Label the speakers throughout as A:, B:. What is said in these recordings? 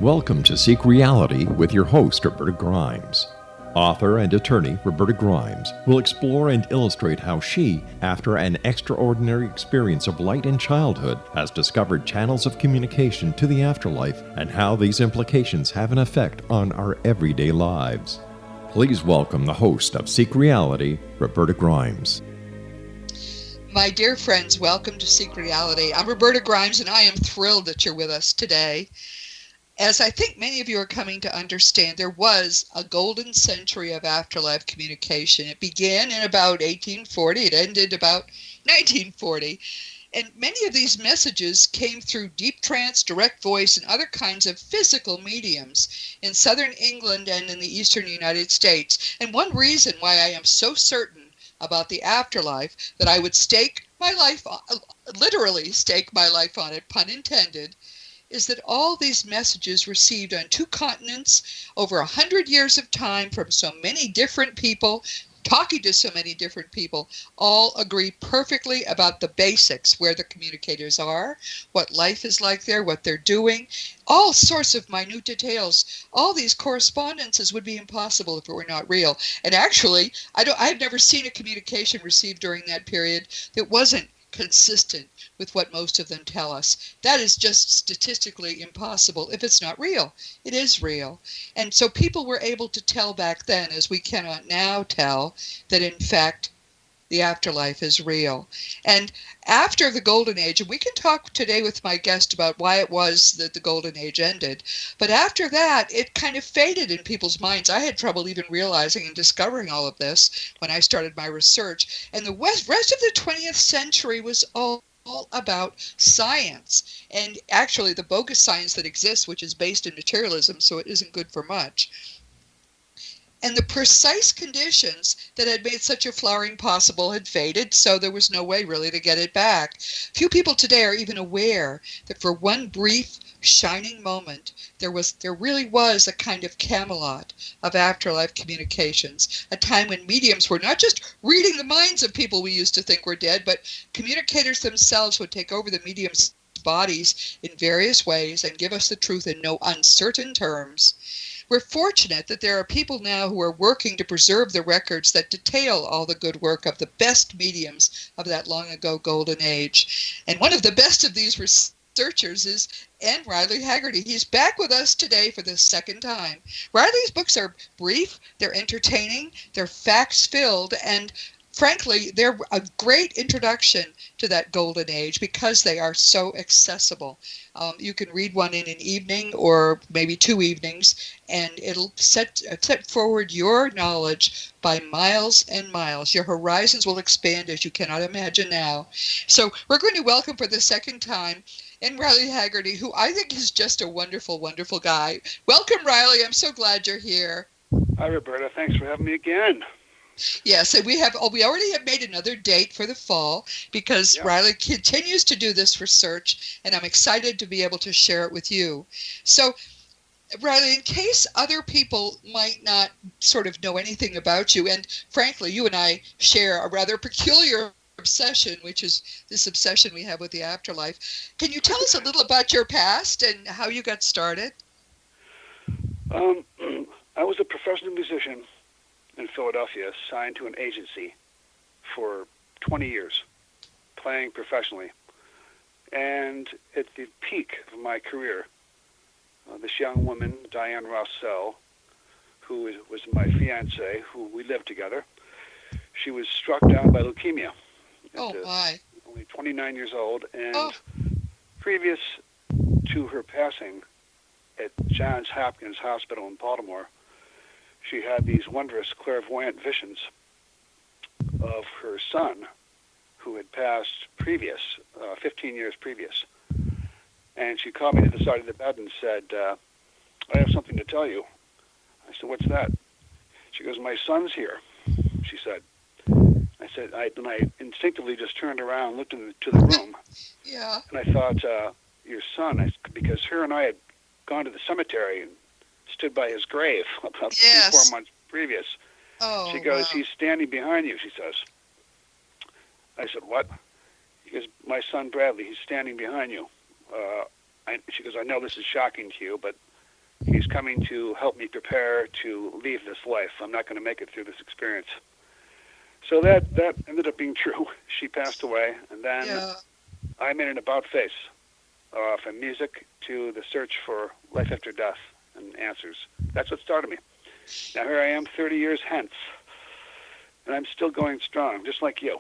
A: Welcome to Seek Reality with your host, Roberta Grimes. Author and attorney Roberta Grimes will explore and illustrate how she, after an extraordinary experience of light in childhood, has discovered channels of communication to the afterlife and how these implications have an effect on our everyday lives. Please welcome the host of Seek Reality, Roberta Grimes.
B: My dear friends, welcome to Seek Reality. I'm Roberta Grimes, and I am thrilled that you're with us today. As I think many of you are coming to understand, there was a golden century of afterlife communication. It began in about 1840. It ended about 1940. And many of these messages came through deep trance, direct voice, and other kinds of physical mediums in southern England and in the eastern United States. And one reason why I am so certain about the afterlife that I would stake my life on, literally stake my life on it, pun intended, is that all these messages received on two continents over 100 years of time from so many different people, talking to so many different people, all agree perfectly about the basics, where the communicators are, what life is like there, what they're doing, all sorts of minute details. All these correspondences would be impossible if it were not real. And actually, I've never seen a communication received during that period that wasn't consistent with what most of them tell us. That is just statistically impossible if it's not real. It is real. And so people were able to tell back then, as we cannot now tell, that in fact the afterlife is real. And after the Golden Age, and we can talk today with my guest about why it was that the Golden Age ended, but after that, it kind of faded in people's minds. I had trouble even realizing and discovering all of this when I started my research. And the rest of the 20th century was all about science, and actually the bogus science that exists, which is based in materialism, so it isn't good for much. And the precise conditions that had made such a flowering possible had faded, so there was no way really to get it back. Few people today are even aware that for one brief, shining moment, there really was a kind of Camelot of afterlife communications, a time when mediums were not just reading the minds of people we used to think were dead, but communicators themselves would take over the mediums' bodies in various ways and give us the truth in no uncertain terms. We're fortunate that there are people now who are working to preserve the records that detail all the good work of the best mediums of that long ago golden age. And one of the best of these researchers is N. Riley Haegerty. He's back with us today for the second time. Riley's books are brief, they're entertaining, they're facts-filled, and frankly, they're a great introduction to that golden age because they are so accessible. You can read one in an evening or maybe 2 evenings, and it'll set forward your knowledge by miles and miles. Your horizons will expand as you cannot imagine now. So we're going to welcome for the second time N. Riley Haegerty, who I think is just a wonderful, wonderful guy. Welcome, Riley. I'm so glad you're here.
C: Hi, Roberta. Thanks for having me again.
B: Yes, and we already have made another date for the fall because Riley continues to do this research, and I'm excited to be able to share it with you. So, Riley, in case other people might not sort of know anything about you, and frankly, you and I share a rather peculiar obsession, which is this obsession we have with the afterlife. Can you tell us a little about your past and how you got started?
C: I was a professional musician in Philadelphia, signed to an agency for 20 years, playing professionally. And at the peak of my career, this young woman, Diane Rossell, who was my fiancée, who we lived together, she was struck down by leukemia. Only 29 years old, and previous to her passing at Johns Hopkins Hospital in Baltimore, she had these wondrous clairvoyant visions of her son, who had passed 15 years previous. And she called me to the side of the bed and said, I have something to tell you. I said, what's that? She goes, my son's here, she said. I said, and I instinctively just turned around and looked into the room.
B: Yeah.
C: And I thought, your son, because her and I had gone to the cemetery and stood by his grave about 3-4 months previous. She goes, he's standing behind you, she says. I said, what? She goes, my son Bradley, he's standing behind you. She goes, I know this is shocking to you, but He's coming to help me prepare to leave this life. I'm not going to make it through this experience. So that ended up being true. She passed away, and then I made an about-face from music to the search for life after death and answers. That's what started me. Now here I am 30 years hence, and I'm still going strong, just like you.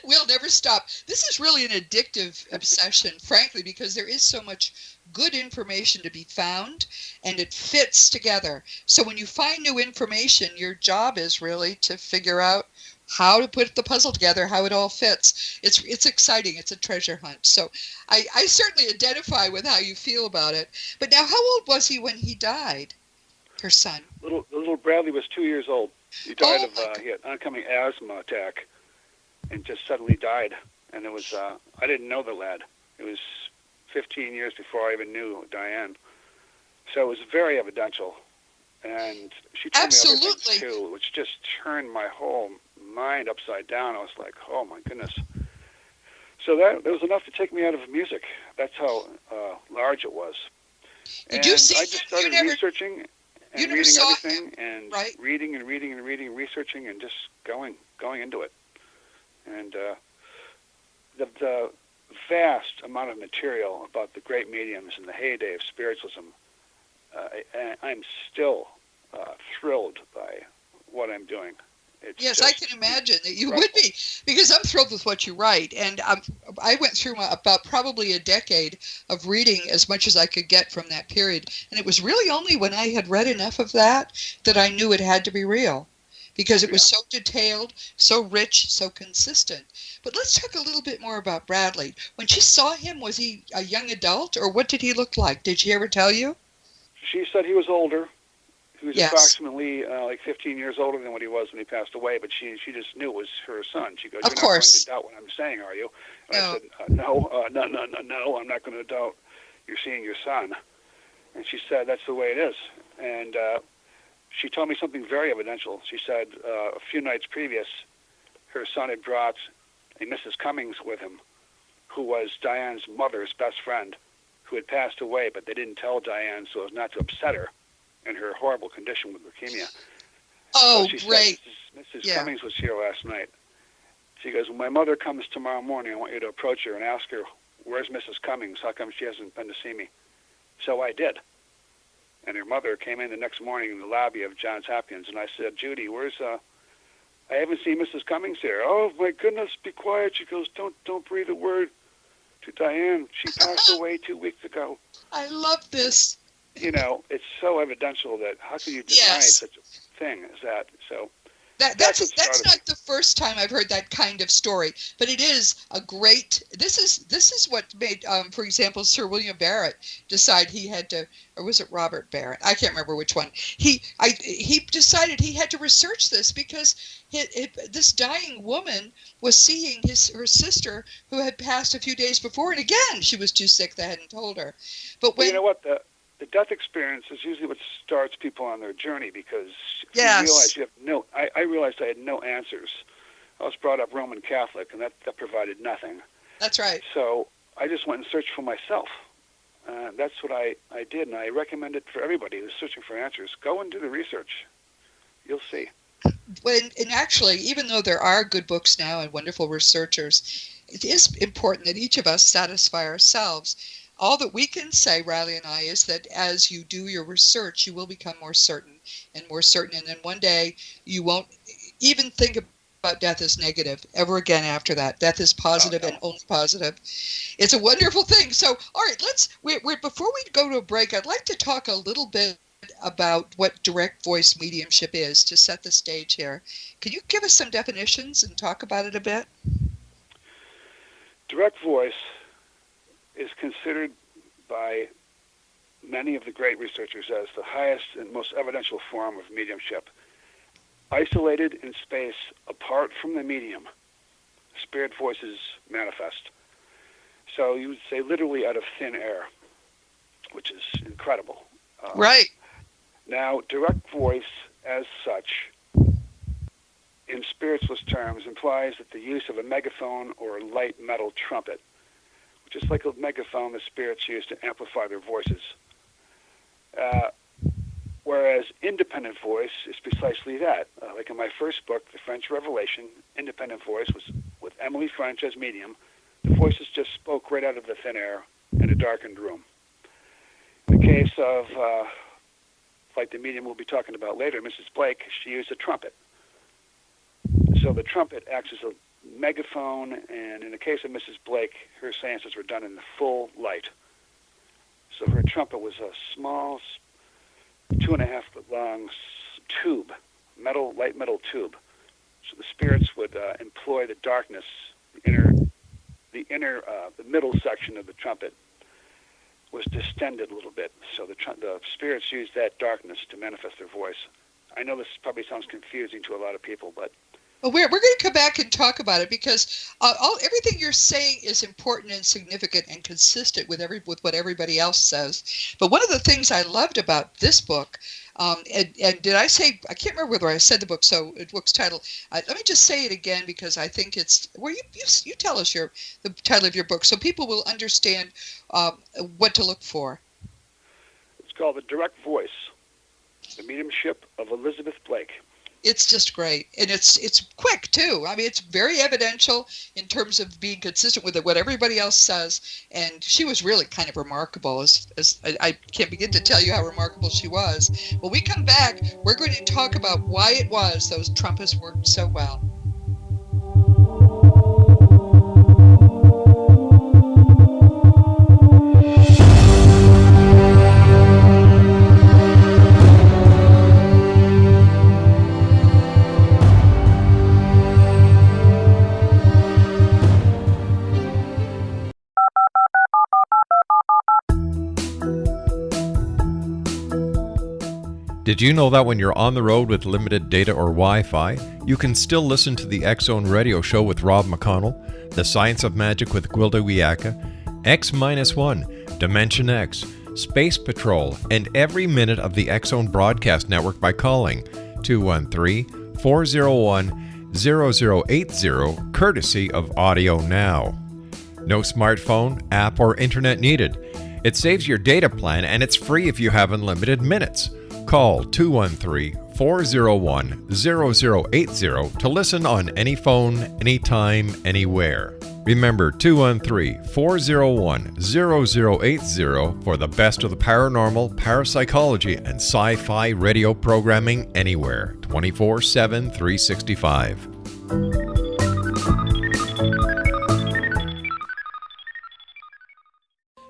B: We'll never stop. This is really an addictive obsession, frankly, because there is so much good information to be found, and it fits together. So when you find new information, your job is really to figure out how to put the puzzle together, how it all fits. It's exciting. It's a treasure hunt. So I certainly identify with how you feel about it. But now, how old was he when he died, her son?
C: Little Bradley was 2 years old. He died he had oncoming asthma attack and just suddenly died. And it was, I didn't know the lad. It was 15 years before I even knew Diane. So it was very evidential. And she told me other things too, which just turned my whole mind upside down. I was like, oh my goodness. So that was enough to take me out of music. That's how large it was.
B: Did you see
C: I just started researching and reading everything and reading and researching and just going into it. And the vast amount of material about the great mediums and the heyday of spiritualism, I'm still thrilled by what I'm doing.
B: Yes, I can imagine that you would be, because I'm thrilled with what you write. And I went through about probably a decade of reading as much as I could get from that period. And it was really only when I had read enough of that I knew it had to be real, because it was so detailed, so rich, so consistent. But let's talk a little bit more about Bradley. When she saw him, was he a young adult, or what did he look like? Did she ever tell you?
C: She said he was older. He was approximately like 15 years older than what he was when he passed away, but she just knew it was her son. She goes, "You're not going to doubt what I'm saying, are you?" And I said, no, I'm not going to doubt you're seeing your son. And she said, that's the way it is. And she told me something very evidential. She said a few nights previous, her son had brought a Mrs. Cummings with him, who was Diane's mother's best friend, who had passed away, but they didn't tell Diane so as not to upset her in her horrible condition with leukemia.
B: Oh,
C: so she
B: great.
C: said, Mrs. Cummings was here last night. She goes, when my mother comes tomorrow morning, I want you to approach her and ask her, where's Mrs. Cummings? How come she hasn't been to see me? So I did. And her mother came in the next morning in the lobby of Johns Hopkins, and I said, Judy, where's, I haven't seen Mrs. Cummings here. Oh, my goodness, be quiet. She goes, don't breathe a word to Diane. She passed away 2 weeks ago.
B: I love this.
C: You know, it's so evidential that how can you deny such a thing as that? So
B: that's not the first time I've heard that kind of story, but it is a great. This is what made, for example, Sir William Barrett decide he had to, or was it Robert Barrett? I can't remember which one. He decided he had to research this because this dying woman was seeing her sister who had passed a few days before, and again she was too sick. They hadn't told her. But when
C: you know what the death experience is usually what starts people on their journey, because you realize you have I realized I had no answers. I was brought up Roman Catholic, and that provided nothing.
B: That's right.
C: So I just went and searched for myself. That's what I did, and I recommend it for everybody who's searching for answers. Go and do the research. You'll see.
B: And actually, even though there are good books now and wonderful researchers, it is important that each of us satisfy ourselves. All that we can say, Riley and I, is that as you do your research, you will become more certain, and then one day you won't even think about death as negative ever again after that. Death is positive and only positive. It's a wonderful thing. So, all right, before we go to a break, I'd like to talk a little bit about what direct voice mediumship is to set the stage here. Can you give us some definitions and talk about it a bit?
C: Direct voice is considered by many of the great researchers as the highest and most evidential form of mediumship. Isolated in space, apart from the medium, spirit voices manifest. So you would say literally out of thin air, which is incredible.
B: Right.
C: Now, direct voice as such, in spiritualist terms, implies that the use of a megaphone or a light metal trumpet, just like a megaphone the spirits use to amplify their voices. Whereas independent voice is precisely that. Like in my first book, The French Revelation, independent voice was with Emily French as medium. The voices just spoke right out of the thin air in a darkened room. In the case of, like the medium we'll be talking about later, Mrs. Blake, she used a trumpet. So the trumpet acts as a megaphone, and in the case of Mrs. Blake, her seances were done in the full light. So her trumpet was a small 2.5-foot long tube, light metal tube. So the spirits would employ the darkness, the middle section of the trumpet was distended a little bit. So the spirits used that darkness to manifest their voice. I know this probably sounds confusing to a lot of people, but
B: well, we're going to come back and talk about it because everything you're saying is important and significant and consistent with what everybody else says. But one of the things I loved about this book, and did I say, I can't remember whether I said the book's title. Let me just say it again because I think it's, well, you tell us the title of your book so people will understand what to look for.
C: It's called The Direct Voice, The Mediumship of Elizabeth Blake.
B: It's just great, and it's quick too. I mean, it's very evidential in terms of being consistent with what everybody else says. And she was really kind of remarkable. As I can't begin to tell you how remarkable she was. When we come back, we're going to talk about why it was those trumpets worked so well.
A: Did you know that when you're on the road with limited data or Wi-Fi, you can still listen to the X-Zone Radio Show with Rob McConnell, The Science of Magic with Gwilda Wiyaka, X-1, Dimension X, Space Patrol, and every minute of the X-Zone broadcast network by calling 213-401-0080, courtesy of Audio Now. No smartphone, app, or internet needed. It saves your data plan and it's free if you have unlimited minutes. Call 213-401-0080 to listen on any phone, anytime, anywhere. Remember 213-401-0080 for the best of the paranormal, parapsychology, and sci-fi radio programming anywhere, 24/7, 365.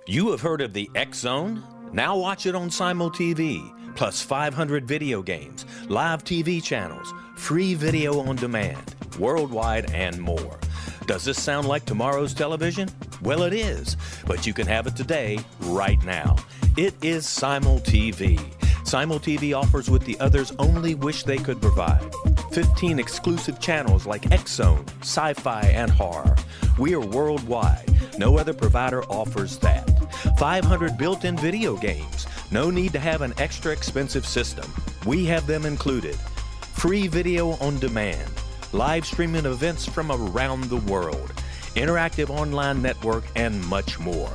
D: You have heard of the X-Zone? Now watch it on Simul TV. Plus 500 video games, live TV channels, free video on demand, worldwide, and more. Does this sound like tomorrow's television? Well, it is, but you can have it today, right now. It is Simul TV. Simul TV offers what the others only wish they could provide. 15 exclusive channels like X-Zone, Sci-Fi, and Horror. We are worldwide. No other provider offers that. 500 built-in video games. No need to have an extra expensive system. We have them included. Free video on demand. Live streaming events from around the world. Interactive online network, and much more.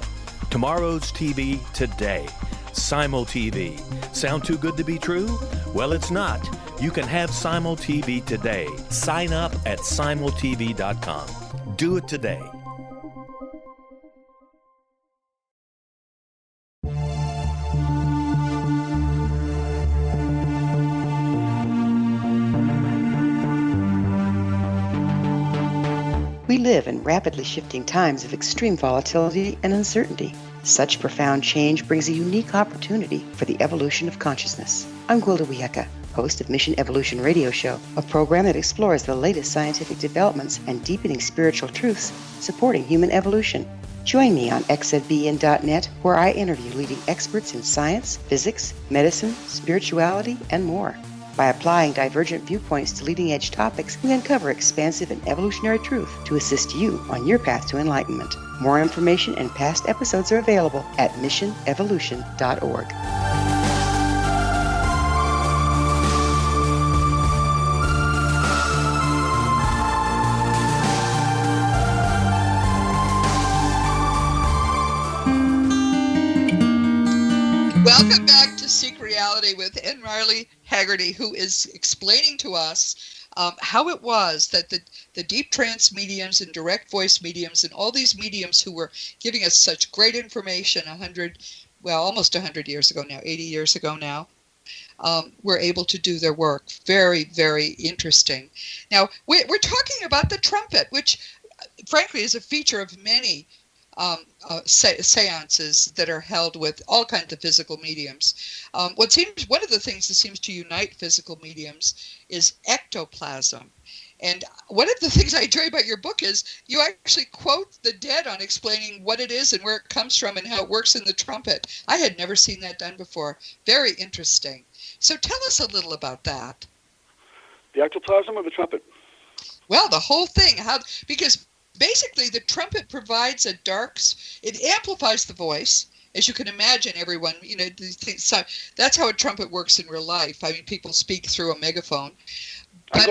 D: Tomorrow's TV today. Simul TV. Sound too good to be true? Well, it's not. You can have Simul TV today. Sign up at simultv.com. Do it today.
E: We live in rapidly shifting times of extreme volatility and uncertainty. Such profound change brings a unique opportunity for the evolution of consciousness. I'm Gwilda Wiyaka, host of Mission Evolution Radio Show, a program that explores the latest scientific developments and deepening spiritual truths supporting human evolution. Join me on xzbn.net, where I interview leading experts in science, physics, medicine, spirituality, and more. By applying divergent viewpoints to leading-edge topics, we uncover expansive and evolutionary truth to assist you on your path to enlightenment. More information and past episodes are available at missionevolution.org.
B: Welcome back to Seek Reality with N. Riley Haegerty, who is explaining to us how it was that the deep trance mediums and direct voice mediums and all these mediums who were giving us such great information almost 100 years ago now, 80 years ago now, were able to do their work. Very, very interesting. Now, we're talking about the trumpet, which frankly is a feature of many seances that are held with all kinds of physical mediums. One of the things that seems to unite physical mediums is ectoplasm. And one of the things I enjoy about your book is you actually quote the dead on explaining what it is and where it comes from and how it works in the trumpet. I had never seen that done before. Very interesting. So tell us a little about that.
C: The ectoplasm or the trumpet?
B: Well, the whole thing. Because basically, the trumpet provides it amplifies the voice. As you can imagine, everyone, that's how a trumpet works in real life. I mean, people speak through a megaphone. But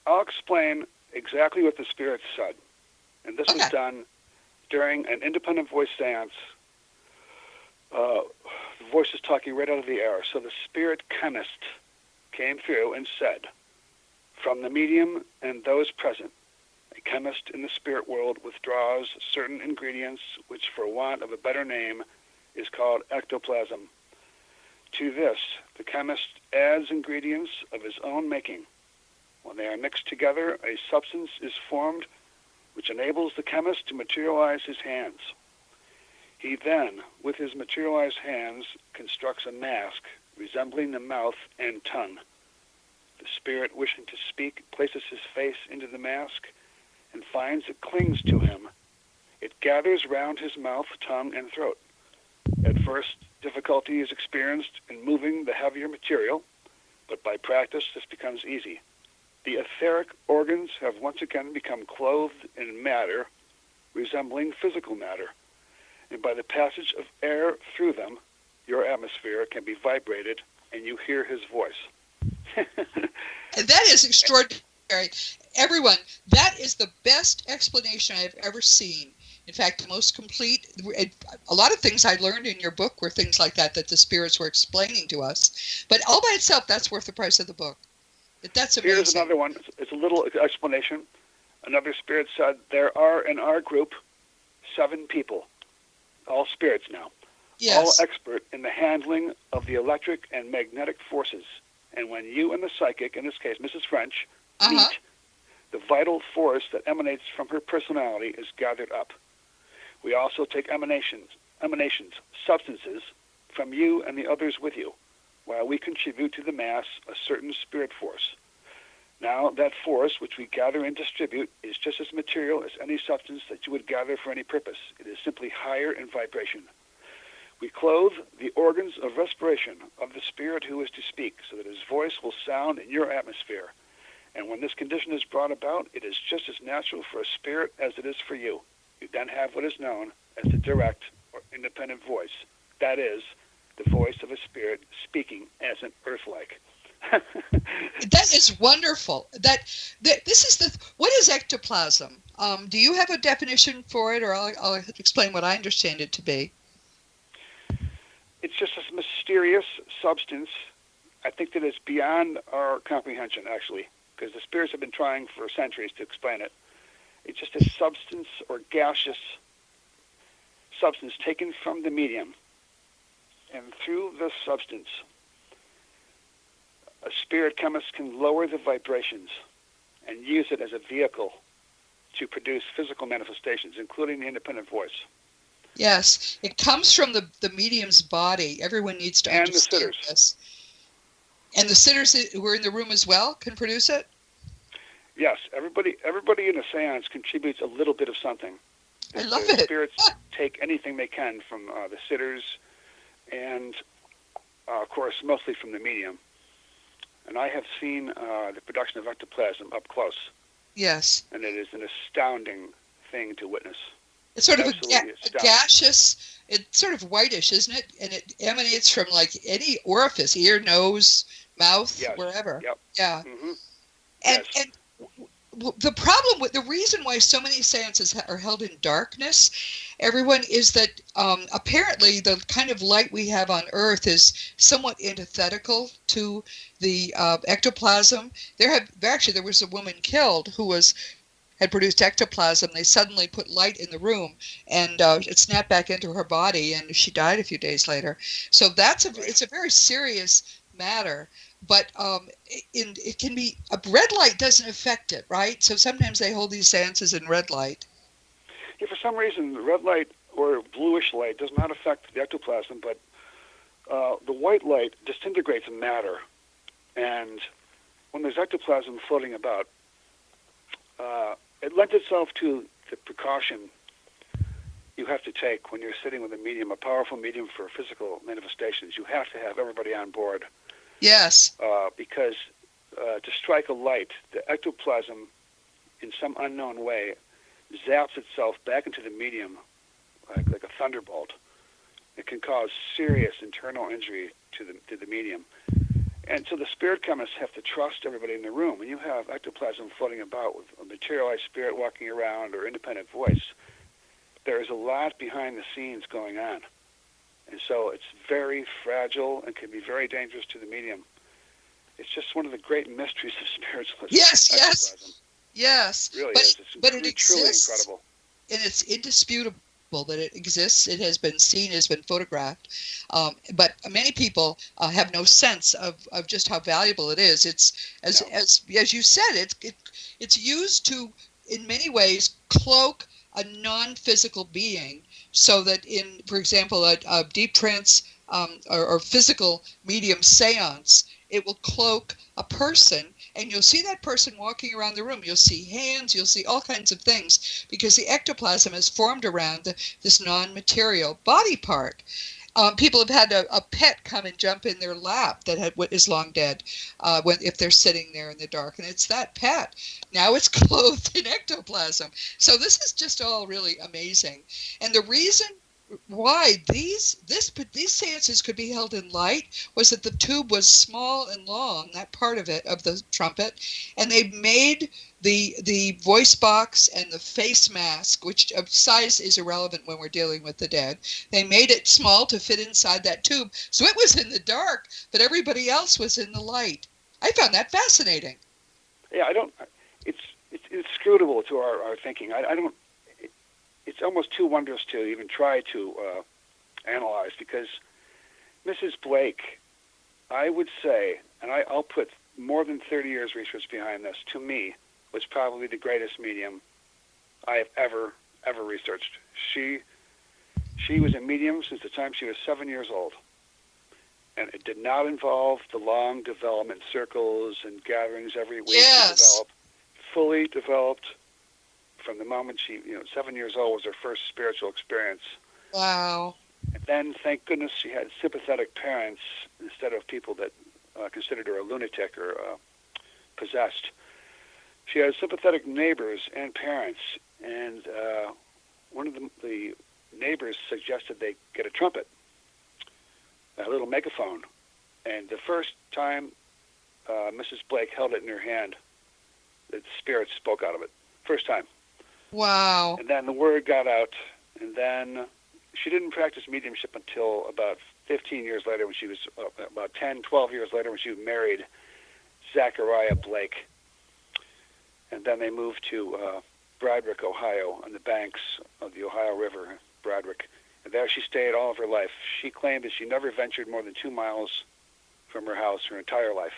C: I'll explain exactly what the spirits said. And this was done during an independent voice seance. The voice is talking right out of the air. So the spirit chemist came through and said, from the medium and those present, a chemist in the spirit world withdraws certain ingredients which, for want of a better name, is called ectoplasm. To this, the chemist adds ingredients of his own making. When they are mixed together, a substance is formed which enables the chemist to materialize his hands. He then, with his materialized hands, constructs a mask resembling the mouth and tongue. The spirit, wishing to speak, places his face into the mask and finds it clings to him. It gathers round his mouth, tongue, and throat. At first, difficulty is experienced in moving the heavier material, but by practice this becomes easy. The etheric organs have once again become clothed in matter, resembling physical matter, and by the passage of air through them, your atmosphere can be vibrated, and you hear his voice.
B: That is extraordinary. Everyone, that is the best explanation I have ever seen. In fact, the most complete. A lot of things I learned in your book were things like that the spirits were explaining to us. But all by itself, that's worth the price of the book. That's amazing.
C: Here's another one. It's a little explanation. Another spirit said, there are in our group 7 people, all spirits now, all expert in the handling of the electric and magnetic forces. And when you and the psychic, in this case Mrs. French, meet, the vital force that emanates from her personality is gathered up. We also take emanations, substances, from you and the others with you, while we contribute to the mass a certain spirit force. Now, that force which we gather and distribute is just as material as any substance that you would gather for any purpose. It is simply higher in vibration. We clothe the organs of respiration of the spirit who is to speak, so that his voice will sound in your atmosphere. And when this condition is brought about, it is just as natural for a spirit as it is for you. You then have what is known as the direct or independent voice. That is, the voice of a spirit speaking as an earth-like.
B: That is wonderful. What is ectoplasm? Do you have a definition for it, or I'll explain what I understand it to be?
C: It's just this mysterious substance. I think that it's beyond our comprehension, actually, because the spirits have been trying for centuries to explain it. It's just a substance or gaseous substance taken from the medium. And through this substance, a spirit chemist can lower the vibrations and use it as a vehicle to produce physical manifestations, including the independent voice.
B: Yes, it comes from the medium's body. Everyone needs to understand this. And the sitters who are in the room as well can produce it?
C: Yes, everybody in a seance contributes a little bit of something.
B: I love it.
C: Spirits take anything they can from the sitters and, of course, mostly from the medium. And I have seen the production of ectoplasm up close.
B: Yes.
C: And it is an astounding thing to witness.
B: It's sort of a gaseous, it's sort of whitish, isn't it? And it emanates from like any orifice, ear, nose, mouth, wherever.
C: Yep.
B: Yeah.
C: Mm-hmm.
B: And Well, the reason why so many seances are held in darkness, everyone, is that apparently the kind of light we have on Earth is somewhat antithetical to the ectoplasm. There was a woman killed who had produced ectoplasm. They suddenly put light in the room, and it snapped back into her body, and she died a few days later. So it's a very serious matter. But it can be, a red light doesn't affect it, right? So sometimes they hold these seances in red light.
C: Yeah, for some reason, the red light or bluish light does not affect the ectoplasm, but the white light disintegrates matter. And when there's ectoplasm floating about, it lends itself to the precaution you have to take when you're sitting with a medium, a powerful medium for physical manifestations. You have to have everybody on board.
B: Yes.
C: Because to strike a light, the ectoplasm, in some unknown way, zaps itself back into the medium like a thunderbolt. It can cause serious internal injury to the medium. And so the spirit chemists have to trust everybody in the room. When you have ectoplasm floating about with a materialized spirit walking around or independent voice, there is a lot behind the scenes going on. And so it's very fragile and can be very dangerous to the medium. It's just one of the great mysteries of spiritualism.
B: Yes.
C: It really is. It's
B: it
C: truly
B: exists,
C: incredible.
B: And it's indisputable that it exists. It has been seen, it has been photographed. But many people have no sense of just how valuable it is. It's, as you said, it's used to, in many ways, cloak a non-physical being, so that in, for example, a deep trance or physical medium seance, it will cloak a person, and you'll see that person walking around the room. You'll see hands, you'll see all kinds of things, because the ectoplasm is formed around this non-material body part. People have had a pet come and jump in their lap that is long dead if they're sitting there in the dark, and it's that pet. Now it's clothed in ectoplasm. So this is just all really amazing. And the reason why these seances could be held in light was that the tube was small and long, that part of it, of the trumpet, and they made the voice box and the face mask, which of size is irrelevant when we're dealing with the dead. They made it small to fit inside that tube, so it was in the dark, but everybody else was in the light. I found that fascinating.
C: Yeah, it's inscrutable to our thinking. I don't. It's almost too wondrous to even try to analyze, because Mrs. Blake, I would say, and I'll put more than 30 years research behind this, to me, was probably the greatest medium I have ever researched. She was a medium since the time she was 7 years old, and it did not involve the long development circles and gatherings every week.
B: Yes.
C: Fully developed from the moment she, 7 years old was her first spiritual experience.
B: Wow.
C: And then, thank goodness, she had sympathetic parents instead of people that considered her a lunatic or possessed. She had sympathetic neighbors and parents, and one of the neighbors suggested they get a trumpet, a little megaphone. And the first time Mrs. Blake held it in her hand, the spirit spoke out of it. First time.
B: Wow.
C: And then the word got out, and then she didn't practice mediumship until about 15 years later, when she was about 10, 12 years later, when she married Zachariah Blake. And then they moved to Bradwick, Ohio, on the banks of the Ohio River, Bradwick. And there she stayed all of her life. She claimed that she never ventured more than 2 miles from her house her entire life.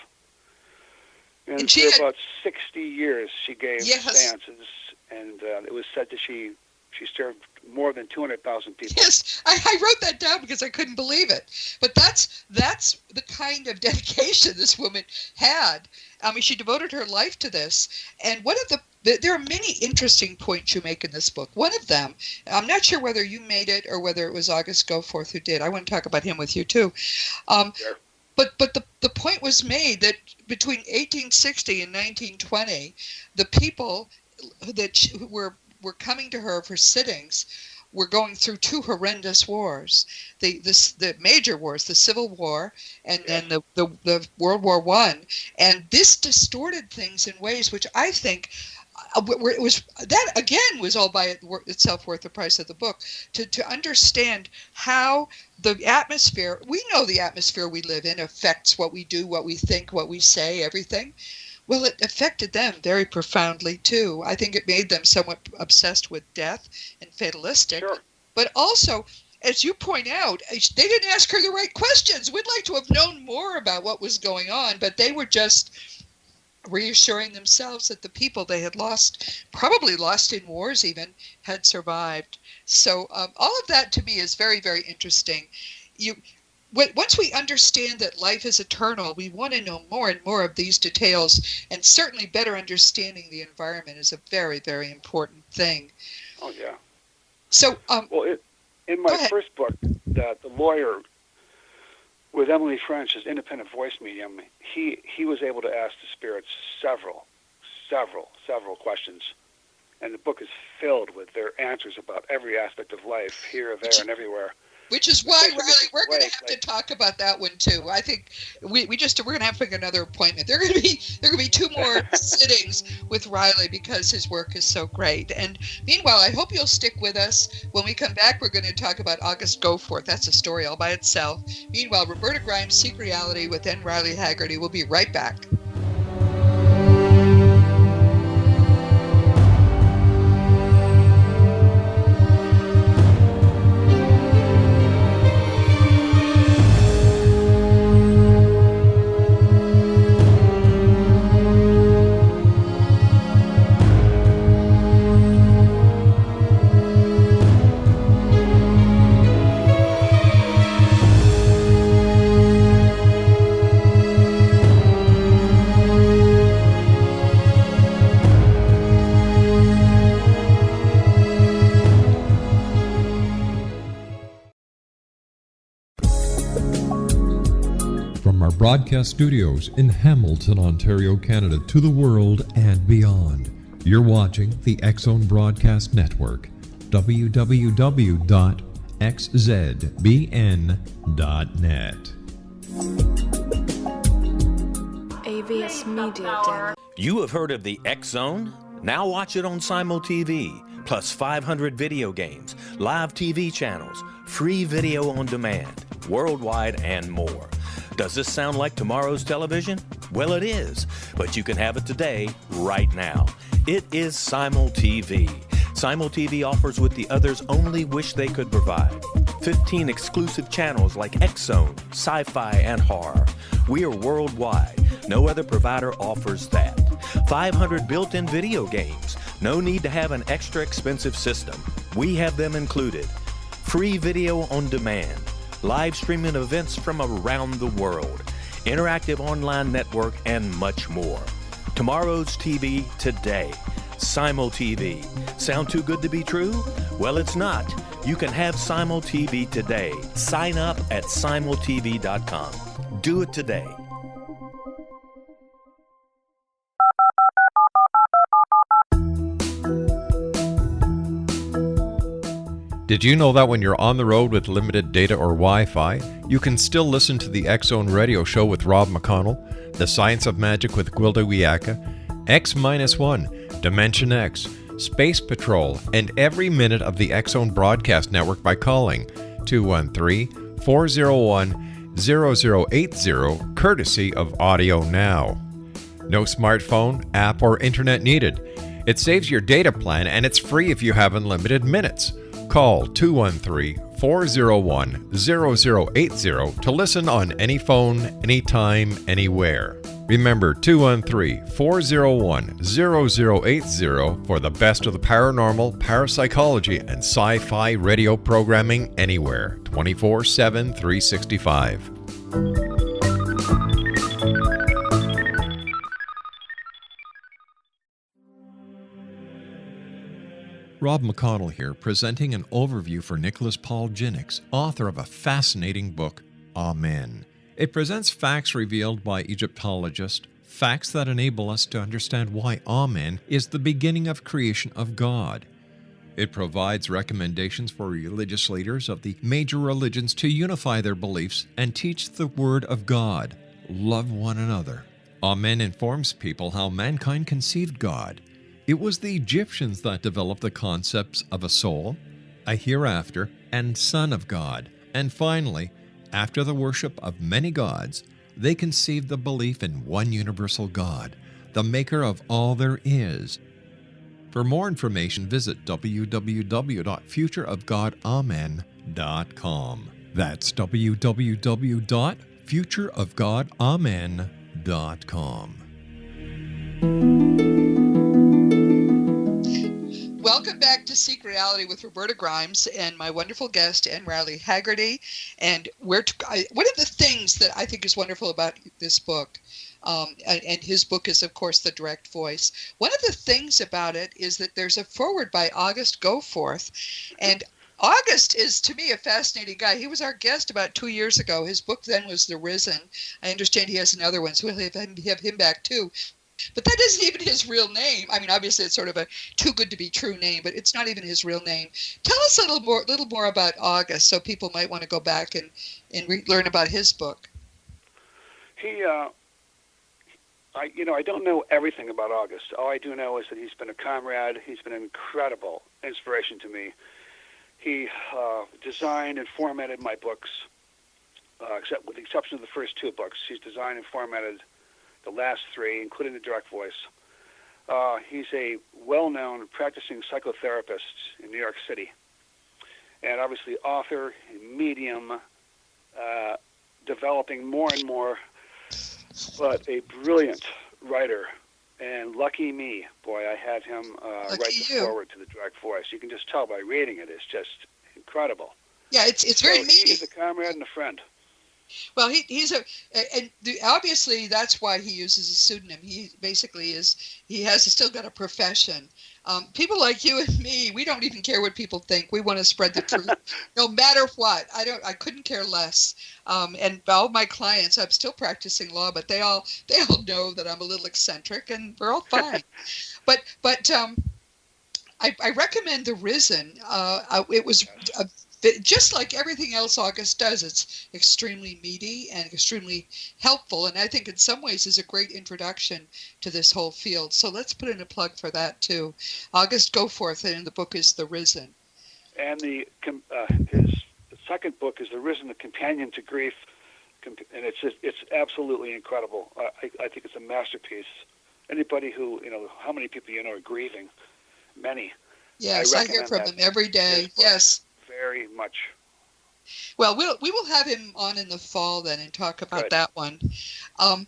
C: And for about 60 years, she gave seances, and it was said that she served more than 200,000 people.
B: Yes, I wrote that down because I couldn't believe it. But that's the kind of dedication this woman had. I mean, she devoted her life to this. And there are many interesting points you make in this book. One of them, I'm not sure whether you made it or whether it was August Goforth who did. I want to talk about him with you too.
C: Sure.
B: But the point was made that between 1860 and 1920, the people who were coming to her for sittings were going through 2 horrendous wars, the major wars, the Civil War and then the World War I, and this distorted things in ways which I think It was that again was all by itself worth the price of the book. To understand how the atmosphere, we know the atmosphere we live in affects what we do, what we think, what we say, everything. Well, it affected them very profoundly too. I think it made them somewhat obsessed with death and fatalistic.
C: Sure.
B: But also, as you point out, they didn't ask her the right questions. We'd like to have known more about what was going on, but they were just reassuring themselves that the people they had lost, probably lost in wars even, had survived. So all of that to me is very, very interesting. Once we understand that life is eternal, we want to know more and more of these details, and certainly better understanding the environment is a very, very important thing.
C: Oh, yeah.
B: So,
C: in my first book, the lawyer with Emily French as independent voice medium, he was able to ask the spirits several questions. And the book is filled with their answers about every aspect of life, here, there, and everywhere.
B: Which is why, Riley, we're going to have to talk about that one too. I think we're going to have to make another appointment. There are going to be 2 more sittings with Riley because his work is so great. And meanwhile, I hope you'll stick with us. When we come back, we're going to talk about August Goforth. That's a story all by itself. Meanwhile, Roberta Grimes, Seek Reality with N. Riley Haegerty. We'll be right back.
A: Broadcast studios in Hamilton, Ontario, Canada, to the world and beyond. You're watching the X-Zone Broadcast Network, www.xzbn.net.
F: AVS Media Den.
D: You have heard of the X-Zone? Now watch it on Simul TV, plus 500 video games, live TV channels, free video on demand, worldwide, and more. Does this sound like tomorrow's television? Well, it is, but you can have it today, right now. It is Simul TV. Simul TV offers what the others only wish they could provide. 15 exclusive channels like X-Zone, sci-fi, and horror. We are worldwide. No other provider offers that. 500 built-in video games. No need to have an extra expensive system. We have them included. Free video on demand. Live streaming events from around the world, interactive online network, and much more. Tomorrow's TV today. Simul TV. Sound too good to be true? Well, it's not. You can have Simul TV today. Sign up at simultv.com. Do it today.
A: Did you know that when you're on the road with limited data or Wi-Fi, you can still listen to the X-Zone Radio Show with Rob McConnell, The Science of Magic with Gwilda Wiyaka, X-1, Dimension X, Space Patrol, and every minute of the X-Zone Broadcast Network by calling 213-401-0080, courtesy of Audio Now. No smartphone, app, or internet needed. It saves your data plan and it's free if you have unlimited minutes. Call 213-401-0080 to listen on any phone, anytime, anywhere. Remember 213-401-0080 for the best of the paranormal, parapsychology, and sci-fi radio programming anywhere, 24/7, 365. Rob McConnell here, presenting an overview for Nicholas Paul Jennings, author of a fascinating book, Amen. It presents facts revealed by Egyptologists, facts that enable us to understand why Amen is the beginning of creation of God. It provides recommendations for religious leaders of the major religions to unify their beliefs and teach the Word of God. Love one another. Amen informs people how mankind conceived God. It was the Egyptians that developed the concepts of a soul, a hereafter, and Son of God. And finally, after the worship of many gods, they conceived the belief in one universal God, the maker of all there is. For more information, visit www.futureofgodamen.com. That's www.futureofgodamen.com.
B: Welcome back to Seek Reality with Roberta Grimes and my wonderful guest, Anne Riley Haegerty. And one of the things that I think is wonderful about this book, and his book is, of course, The Direct Voice. One of the things about it is that there's a foreword by August Goforth. And August is, to me, a fascinating guy. He was our guest about 2 years ago. His book then was The Risen. I understand he has another one, so we'll have him back too. But that isn't even his real name. I mean, obviously, it's sort of a too good to be true name, but it's not even his real name. Tell us a little more about August, so people might want to go back and learn about his book.
C: I don't know everything about August. All I do know is that he's been a comrade. He's been an incredible inspiration to me. He designed and formatted my books, except with the exception of the first two books. He's designed and formatted the last three, including The Direct Voice. He's a well-known practicing psychotherapist in New York City, and obviously author, medium, developing more and more, but a brilliant writer. And lucky me, boy, I had him write the foreword to The Direct Voice. You can just tell by reading it; it's just incredible.
B: Yeah, it's very meaty.
C: He's a comrade and a friend.
B: Well, obviously that's why he uses a pseudonym. He basically has still got a profession. People like you and me, we don't even care what people think. We want to spread the truth, no matter what. I couldn't care less. And all my clients, I'm still practicing law, but they all know that I'm a little eccentric, and we're all fine. But I recommend The Risen. It was just like everything else August does. It's extremely meaty and extremely helpful, and I think in some ways is a great introduction to this whole field. So let's put in a plug for that too. August Goforth, and the book is The Risen. And
C: his second book is The Risen, the Companion to Grief, and it's absolutely incredible. I think it's a masterpiece. Anybody who, how many people are grieving? Many.
B: Yes, I hear from them every day. Yes.
C: Very much.
B: Well, we will have him on in the fall then and talk about that one. One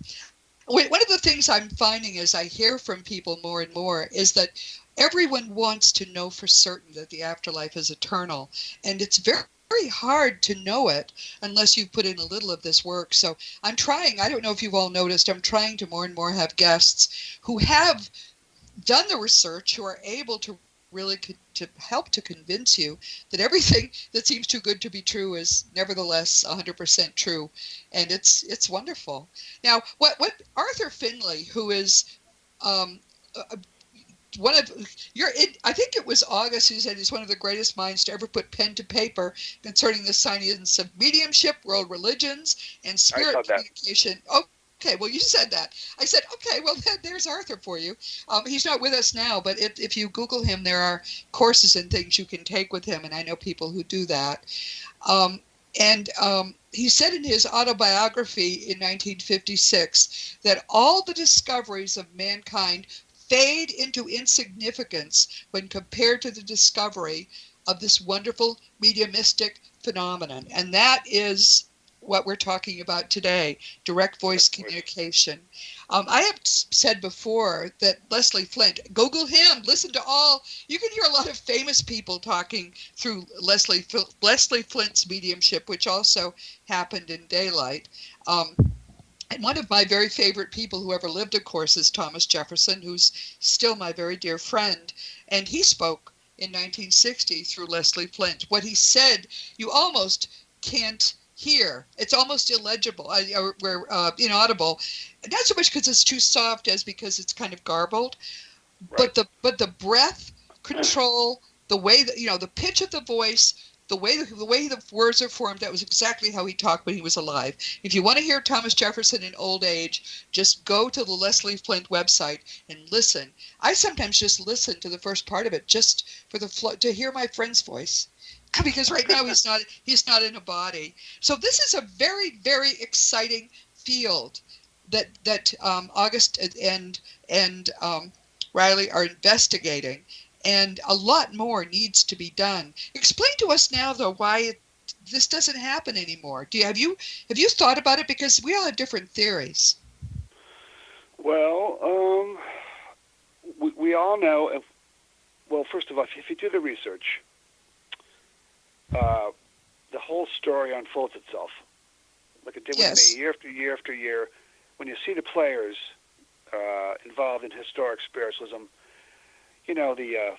B: of the things I'm finding as I hear from people more and more is that everyone wants to know for certain that the afterlife is eternal, and it's very, very hard to know it unless you put in a little of this work. So I'm trying, I don't know if you've all noticed, I'm trying to more and more have guests who have done the research, who are able to really to help to convince you that everything that seems too good to be true is nevertheless 100% true, and it's wonderful. Now, what Arthur Finley, who is one of I think it was August who said he's one of the greatest minds to ever put pen to paper concerning the science of mediumship, world religions, and spirit communication. Okay, well, you said that. I said, okay, well, there's Arthur for you. He's not with us now, but if you Google him, there are courses and things you can take with him, and I know people who do that. He said in his autobiography in 1956 that all the discoveries of mankind fade into insignificance when compared to the discovery of this wonderful mediumistic phenomenon. And that is what we're talking about today, direct voice communication. I have said before that Leslie Flint, Google him, listen to you can hear a lot of famous people talking through Leslie Flint's mediumship, which also happened in daylight. And one of my very favorite people who ever lived, of course, is Thomas Jefferson, who's still my very dear friend. And he spoke in 1960 through Leslie Flint. What he said, you almost can't hear. It's almost illegible, or inaudible. Not so much because it's too soft as because it's kind of garbled. Right. But the breath control, the way that, the pitch of the voice, the way the words are formed, that was exactly how he talked when he was alive. If you want to hear Thomas Jefferson in old age, just go to the Leslie Flint website and listen. I sometimes just listen to the first part of it just for to hear my friend's voice, because right now he's not in a body. So this is a very, very exciting field that August and Riley are investigating. And a lot more needs to be done. Explain to us now, though, why this doesn't happen anymore. Have you thought about it? Because we all have different theories.
C: Well, we all know. Well, first of all, if you do the research, the whole story unfolds itself, like it did with me, year after year after year. When you see the players involved in historic spiritualism. You know, the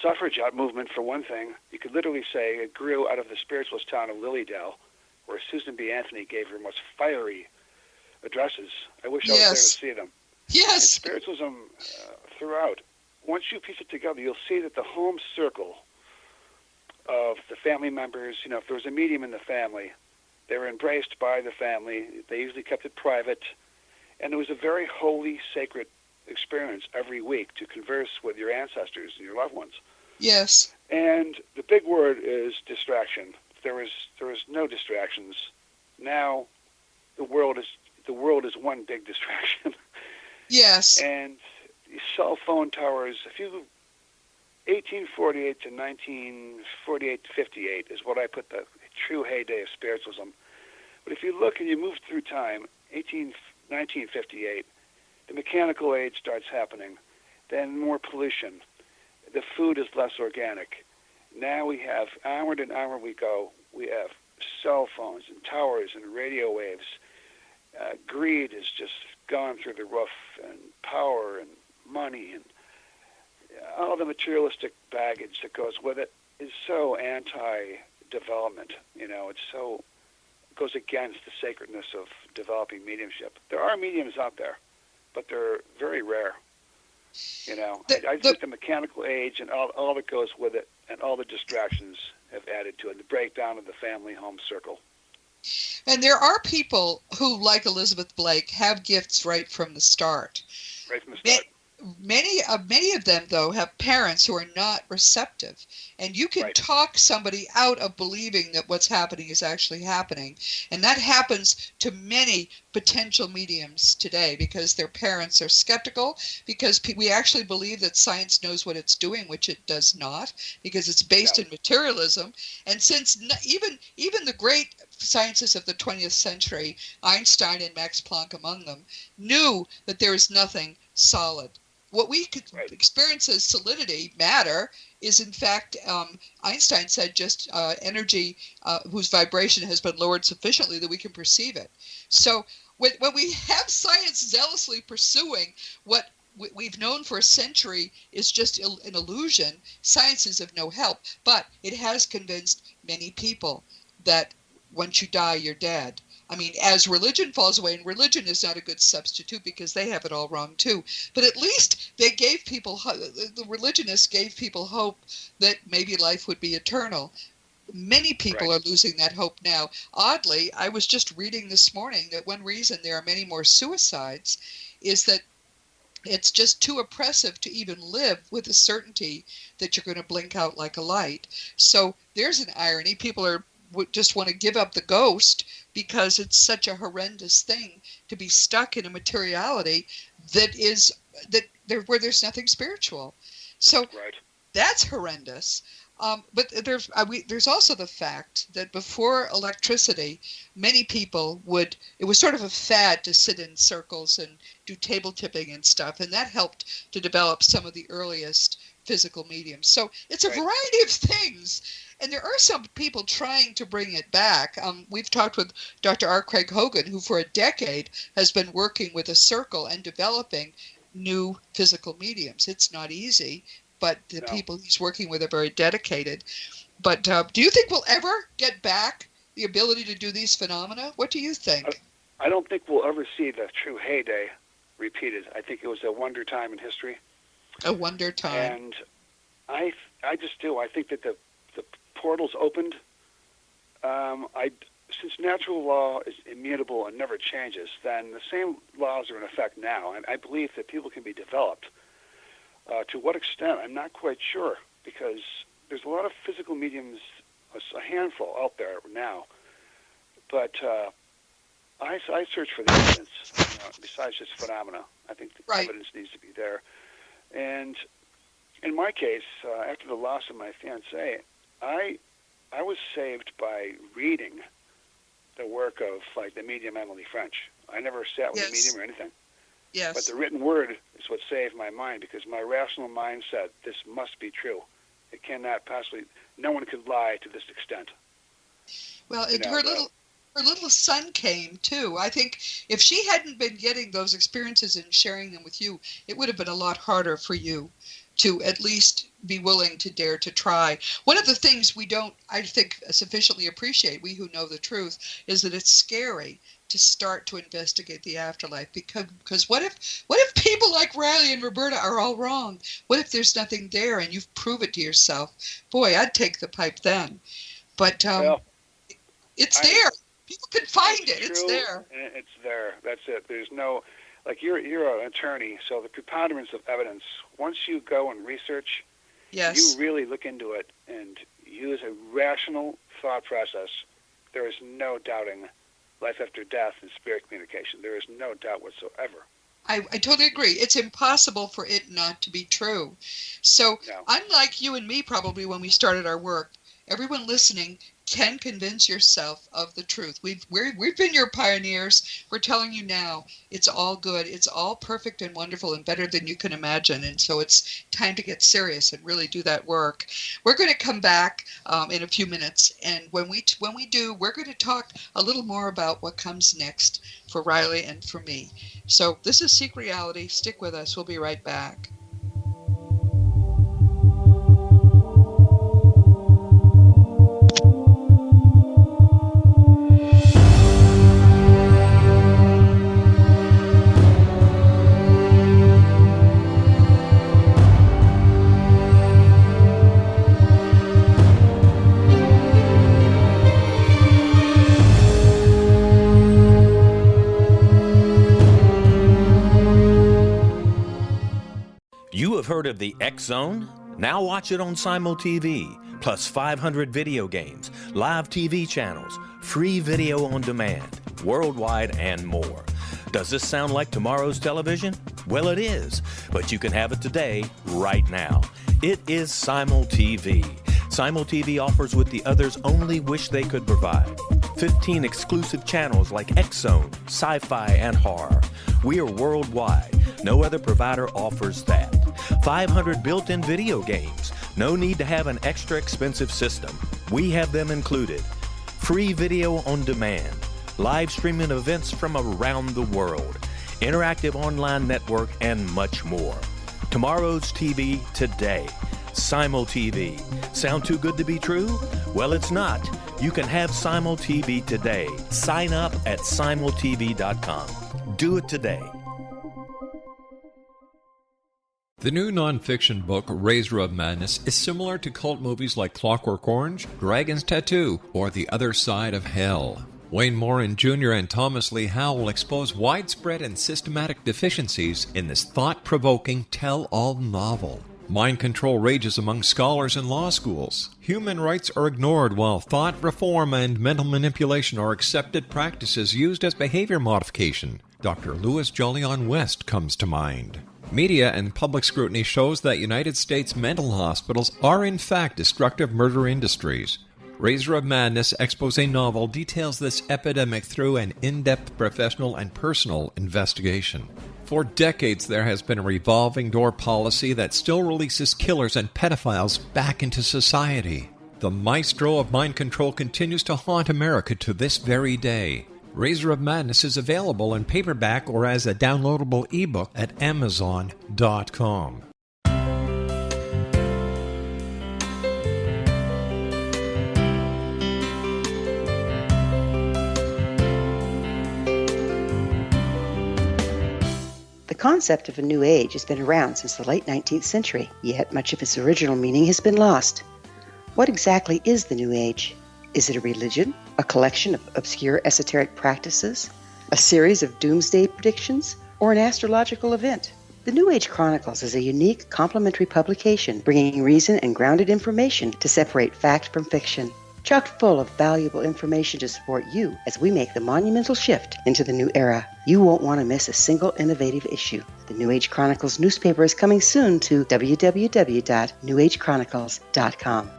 C: suffragette movement, for one thing, you could literally say it grew out of the spiritualist town of Lilydale, where Susan B. Anthony gave her most fiery addresses. I wish I was there to see them.
B: Yes.
C: And spiritualism throughout. Once you piece it together, you'll see that the home circle of the family members, you know, if there was a medium in the family, they were embraced by the family. They usually kept it private. And it was a very holy, sacred experience every week to converse with your ancestors and your loved ones.
B: Yes.
C: And the big word is distraction. There was no distractions. Now the world is one big distraction.
B: Yes.
C: And cell phone towers, 1848 to 1948 to 58 is what I put the true heyday of spiritualism. But if you look and you move through time, 1958, the mechanical age starts happening, then more pollution. The food is less organic. Now we have, onward and onward we go, we have cell phones and towers and radio waves. Greed has just gone through the roof, and power and money and all the materialistic baggage that goes with it is so anti-development. You know, it goes against the sacredness of developing mediumship. There are mediums out there, but they're very rare. You know, I think the mechanical age and all that goes with it and all the distractions have added to it, the breakdown of the family home circle.
B: And there are people who, like Elizabeth Blake, have gifts right from the start.
C: Right from the start.
B: Many of them, though, have parents who are not receptive. And you can talk somebody out of believing that what's happening is actually happening. And that happens to many potential mediums today because their parents are skeptical, because we actually believe that science knows what it's doing, which it does not, because it's based in materialism. And since even the great scientists of the 20th century, Einstein and Max Planck among them, knew that there is nothing solid. What we could experience as solidity, matter, is in fact, Einstein said, just energy whose vibration has been lowered sufficiently that we can perceive it. So when we have science zealously pursuing what we've known for a century is just an illusion, science is of no help. But it has convinced many people that once you die, you're dead. I mean, as religion falls away, and religion is not a good substitute because they have it all wrong too, but at least they gave people, the religionists gave people hope that maybe life would be eternal. Many people are losing that hope now. Oddly, I was just reading this morning that one reason there are many more suicides is that it's just too oppressive to even live with the certainty that you're going to blink out like a light. So there's an irony. People just want to give up the ghost because it's such a horrendous thing to be stuck in a materiality where there's nothing spiritual. So that's horrendous. But there's also the fact that before electricity, many people it was sort of a fad to sit in circles and do table tipping and stuff, and that helped to develop some of the earliest physical mediums. So it's a variety of things. And there are some people trying to bring it back. We've talked with Dr. R. Craig Hogan, who for a decade has been working with a circle and developing new physical mediums. It's not easy, but the people he's working with are very dedicated. But do you think we'll ever get back the ability to do these phenomena? What do you think?
C: I don't think we'll ever see the true heyday repeated. I think it was a wonder time in history.
B: A wonder time.
C: And I just do. I think that the portals opened, since natural law is immutable and never changes, then the same laws are in effect now. And I believe that people can be developed. To what extent, I'm not quite sure, because there's a lot of physical mediums, a handful out there now. But I search for the evidence, besides just phenomena. I think the evidence needs to be there. And in my case, after the loss of my fiancée, I was saved by reading the work of, like, the medium Emily French. I never sat with a medium or anything.
B: Yes.
C: But the written word is what saved my mind, because my rational mind said, this must be true. It cannot possibly, no one could lie to this extent.
B: Well, her little son came, too. I think if she hadn't been getting those experiences and sharing them with you, it would have been a lot harder for you to at least be willing to dare to try. One of the things we don't, I think, sufficiently appreciate, we who know the truth, is that it's scary to start to investigate the afterlife, because what if people like Riley and Roberta are all wrong? What if there's nothing there and you've proved it to yourself? Boy, I'd take the pipe then. But it's there. People can find it. It's there.
C: It's there. That's it. There's no, like, you're an attorney, so the preponderance of evidence, once you go and research, you really look into it and use a rational thought process, there is no doubting life after death and spirit communication. There is no doubt whatsoever.
B: I totally agree. It's impossible for it not to be true. So unlike you and me probably when we started our work, everyone listening can convince yourself of the truth. We've been your pioneers. We're telling you now, it's all good. It's all perfect and wonderful and better than you can imagine. And so it's time to get serious and really do that work. We're going to come back in a few minutes, and when we do, we're going to talk a little more about what comes next for Riley and for me. So this is Seek Reality. Stick with us. We'll be right back.
D: You have heard of the X Zone? Now watch it on Simul TV, plus 500 video games, live TV channels, free video on demand, worldwide, and more. Does this sound like tomorrow's television? Well, it is, but you can have it today, right now. It is Simul TV. Simul TV offers what the others only wish they could provide. 15 exclusive channels like X Zone, sci-fi, and horror. We are worldwide. No other provider offers that. 500 built-in video games. No need to have an extra expensive system. We have them included. Free video on demand. Live streaming events from around the world. Interactive online network, and much more. Tomorrow's TV today. Simul TV. Sound too good to be true? Well, it's not. You can have Simul TV today. Sign up at simultv.com. Do it today.
A: The new nonfiction book, Razor of Madness, is similar to cult movies like Clockwork Orange, Dragon's Tattoo, or The Other Side of Hell. Wayne Morin Jr. and Thomas Lee Howell will expose widespread and systematic deficiencies in this thought-provoking tell-all novel. Mind control rages among scholars in law schools. Human rights are ignored while thought reform and mental manipulation are accepted practices used as behavior modification. Dr. Louis Jolyon West comes to mind. Media and public scrutiny shows that United States mental hospitals are in fact destructive murder industries. Razor of Madness expose novel details this epidemic through an in-depth professional and personal investigation. For decades, there has been a revolving door policy that still releases killers and pedophiles back into society. The maestro of mind control continues to haunt America to this very day. Razor of Madness is available in paperback or as a downloadable ebook at Amazon.com.
E: The concept of a new age has been around since the late 19th century, yet much of its original meaning has been lost. What exactly is the New Age? Is it a religion, a collection of obscure esoteric practices, a series of doomsday predictions, or an astrological event? The New Age Chronicles is a unique, complementary publication bringing reason and grounded information to separate fact from fiction. Chock full of valuable information to support you as we make the monumental shift into the new era. You won't want to miss a single innovative issue. The New Age Chronicles newspaper is coming soon to www.newagechronicles.com.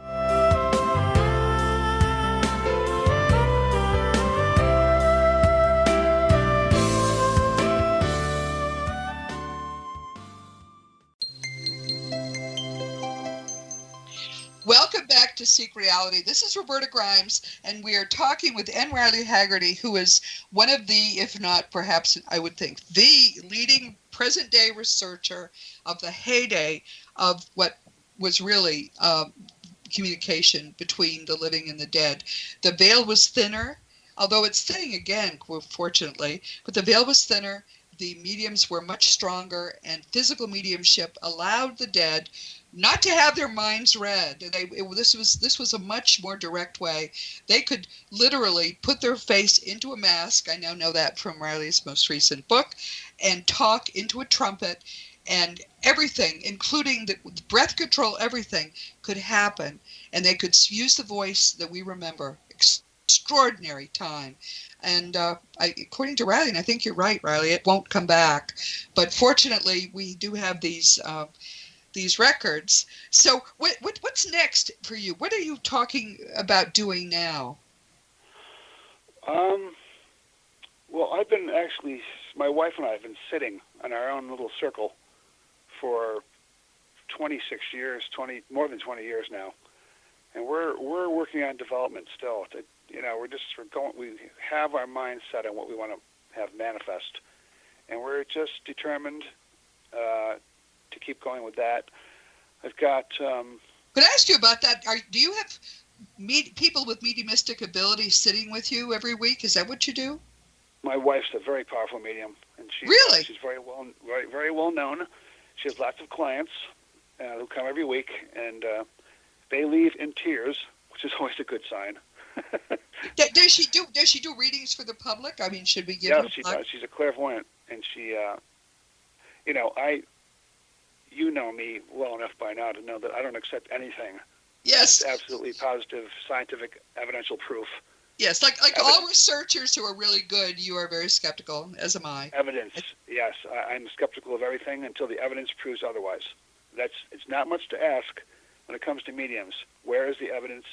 B: Welcome back to Seek Reality. This is Roberta Grimes, and we are talking with N. Riley Haegerty, who is one of the, if not perhaps I would think, the leading present-day researcher of the heyday of what was really communication between the living and the dead. The veil was thinner, although it's thinning again, fortunately, but the veil was thinner, the mediums were much stronger, and physical mediumship allowed the dead not to have their minds read. This was a much more direct way. They could literally put their face into a mask. I now know that from Riley's most recent book, and talk into a trumpet, and everything, including the breath control, everything could happen, and they could use the voice that we remember. Extraordinary time. And according to Riley, and I think you're right, Riley, it won't come back. But fortunately, we do have these records. So what's next for you? What are you talking about doing now?
C: Well, my wife and I have been sitting in our own little circle for 26 years, more than 20 years now. And we're working on development still. We have our mind set on what we want to have manifest. And we're just determined to keep going with that. I've got...
B: Could I ask you about that? Do you have people with mediumistic ability sitting with you every week? Is that what you do?
C: My wife's a very powerful medium, and she's very well known. She has lots of clients who come every week, and they leave in tears, which is always a good sign.
B: Does she do readings for the public? I mean, should we give her?
C: Yes, she does. She's a clairvoyant, and she, you know me well enough by now to know that I don't accept anything.
B: Yes.
C: It's absolutely positive, scientific, evidential proof.
B: Yes, like all researchers who are really good, you are very skeptical, as am I.
C: Evidence, yes. I'm skeptical of everything until the evidence proves otherwise. It's not much to ask when it comes to mediums. Where is the evidence?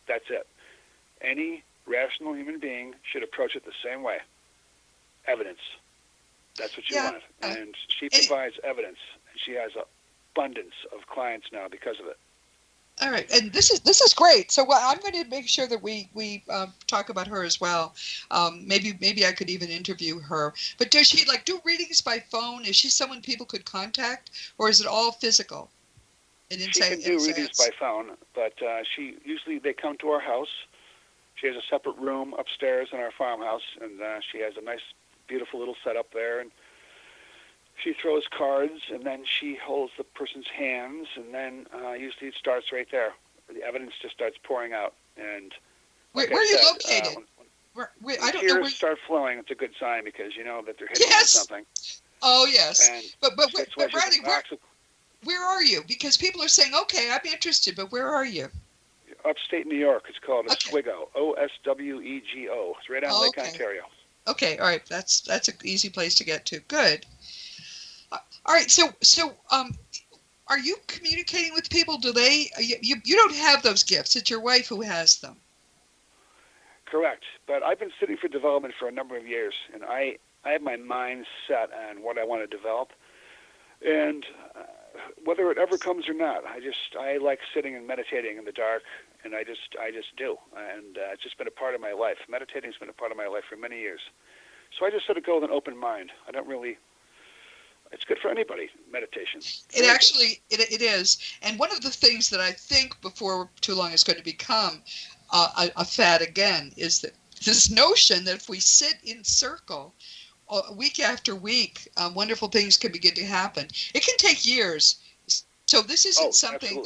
C: That's it. Any rational human being should approach it the same way. Evidence. That's what you want. And she provides evidence. And she has an abundance of clients now because of it.
B: All right, and this is great. So I'm going to make sure that we talk about her as well. Maybe I could even interview her. But does she do readings by phone? Is she someone people could contact, or is it all physical?
C: She can do readings by phone, but they come to our house. She has a separate room upstairs in our farmhouse, and she has a nice, beautiful little setup there. And she throws cards, and then she holds the person's hands, and then usually it starts right there. The evidence just starts pouring out. And
B: where are you located?
C: I don't know. Tears start flowing. It's a good sign because you know that they're hitting on something.
B: Oh yes,
C: and
B: but Riley, where are you? Because people are saying, okay, I'm interested, but where are you?
C: Upstate New York. It's called Oswego. Oswego. It's right on Lake Ontario.
B: Okay, all right. That's an easy place to get to. Good. All right. So, are you communicating with people? Do they? You don't have those gifts. It's your wife who has them.
C: Correct. But I've been sitting for development for a number of years, and I have my mind set on what I want to develop, and whether it ever comes or not, I like sitting and meditating in the dark, and I just do, and it's just been a part of my life. Meditating's been a part of my life for many years, so I just sort of go with an open mind. I don't really. It's good for anybody, meditation.
B: It is. And one of the things that I think before too long is going to become a fad again is that this notion that if we sit in circle week after week, wonderful things can begin to happen. It can take years. So this isn't something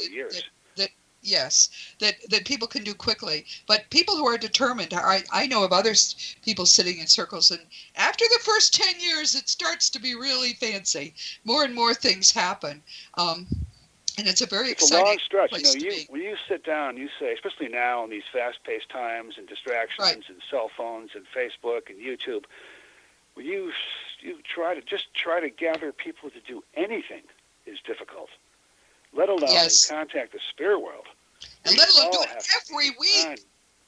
B: Yes, that people can do quickly. But people who are determined, I know of people sitting in circles, and after the first 10 years, it starts to be really fancy. More and more things happen. And it's a very exciting
C: a long stretch.
B: place to be.
C: When you sit down, you say, especially now in these fast-paced times and distractions
B: Right.
C: and cell phones and Facebook and YouTube, when you try to gather people to do anything is difficult, let alone contact the spirit world.
B: And let alone do it every week.